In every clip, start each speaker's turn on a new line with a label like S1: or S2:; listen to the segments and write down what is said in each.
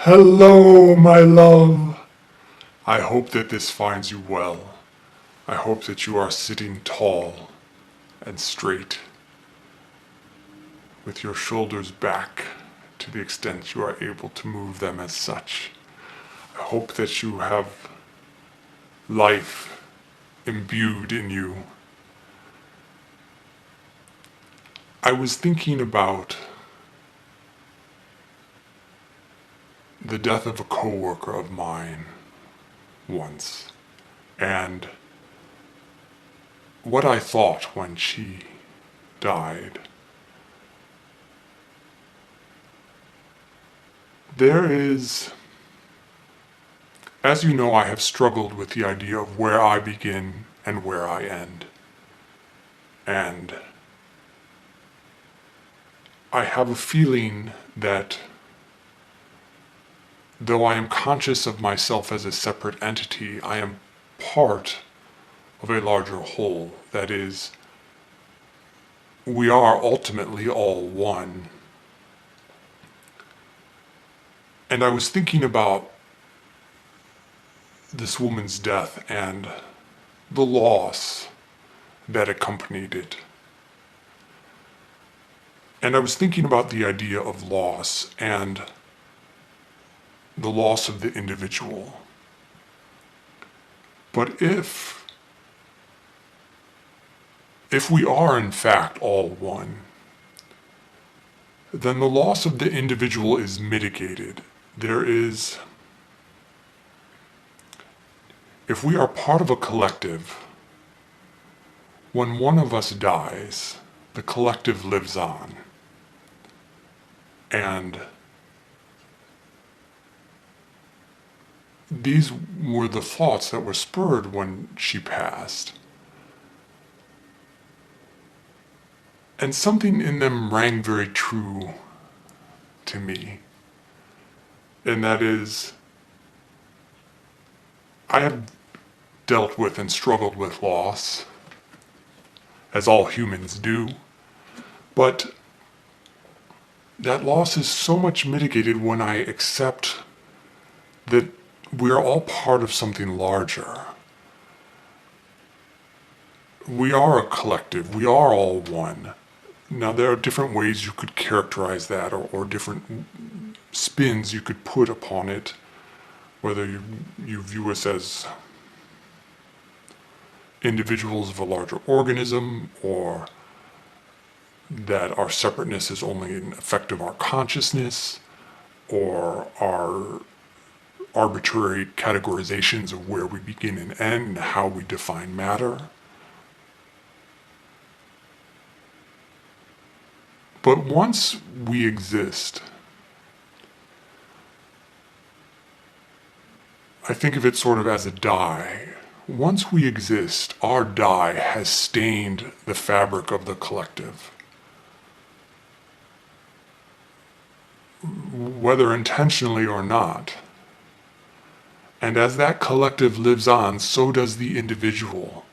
S1: Hello, my love. I hope that this finds you well. I hope that you are sitting tall and straight, with your shoulders back to the extent you are able to move them as such. I hope that you have life imbued in you. I was thinking about the death of a coworker of mine once, and what I thought when she died. There is, as you know, I have struggled with the idea of where I begin and where I end. And I have a feeling that though I am conscious of myself as a separate entity, I am part of a larger whole. That is, we are ultimately all one. And I was thinking about this woman's death and the loss that accompanied it. And I was thinking about the idea of loss and the loss of the individual. But if we are in fact all one, then the loss of the individual is mitigated. If we are part of a collective, when one of us dies, the collective lives on. And these were the thoughts that were spurred when she passed. And something in them rang very true to me. And that is, I have dealt with and struggled with loss, as all humans do. But that loss is so much mitigated when I accept that we're all part of something larger. We are a collective. We are all one. Now, there are different ways you could characterize that, or different spins you could put upon it, whether you view us as individuals of a larger organism, or that our separateness is only an effect of our consciousness, or our arbitrary categorizations of where we begin and end and how we define matter. But once we exist, I think of it sort of as a dye. Once we exist, our dye has stained the fabric of the collective. Whether intentionally or not. And as that collective lives on, so does the individual.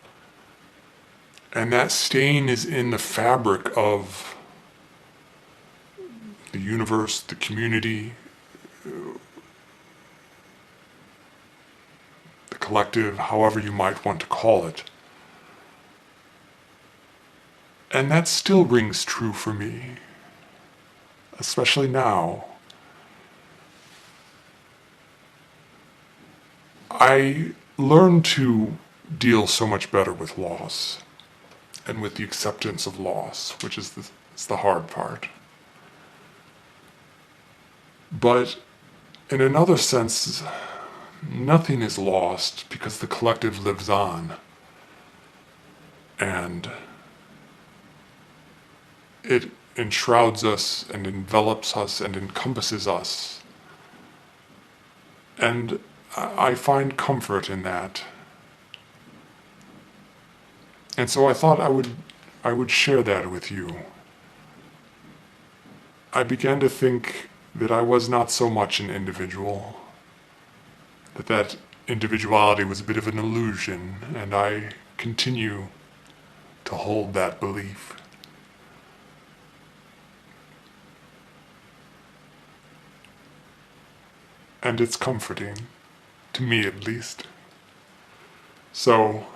S1: And that stain is in the fabric of the universe, the community, the collective, however you might want to call it. And that still rings true for me, especially now. I learned to deal so much better with loss and with the acceptance of loss, which is the hard part. But in another sense, nothing is lost because the collective lives on. And it enshrouds us and envelops us and encompasses us. And I find comfort in that. And so I thought I would share that with you. I began to think that I was not so much an individual, that individuality was a bit of an illusion, and I continue to hold that belief. and it's comforting, to me at least. So,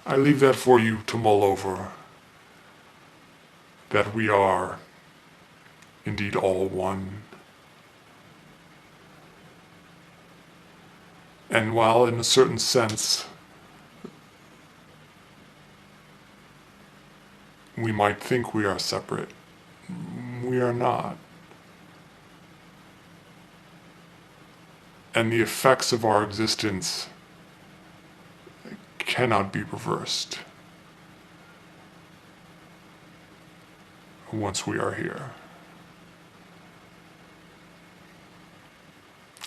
S1: I leave that for you to mull over, that we are indeed all one. And while in a certain sense we might think we are separate, we are not. And the effects of our existence cannot be reversed once we are here.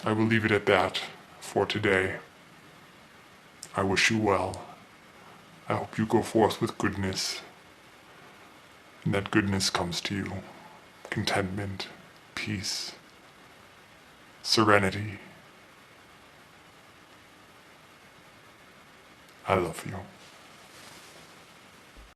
S1: I will leave it at that for today. I wish you well. I hope you go forth with goodness, and that goodness comes to you. Contentment, peace, serenity. I love you.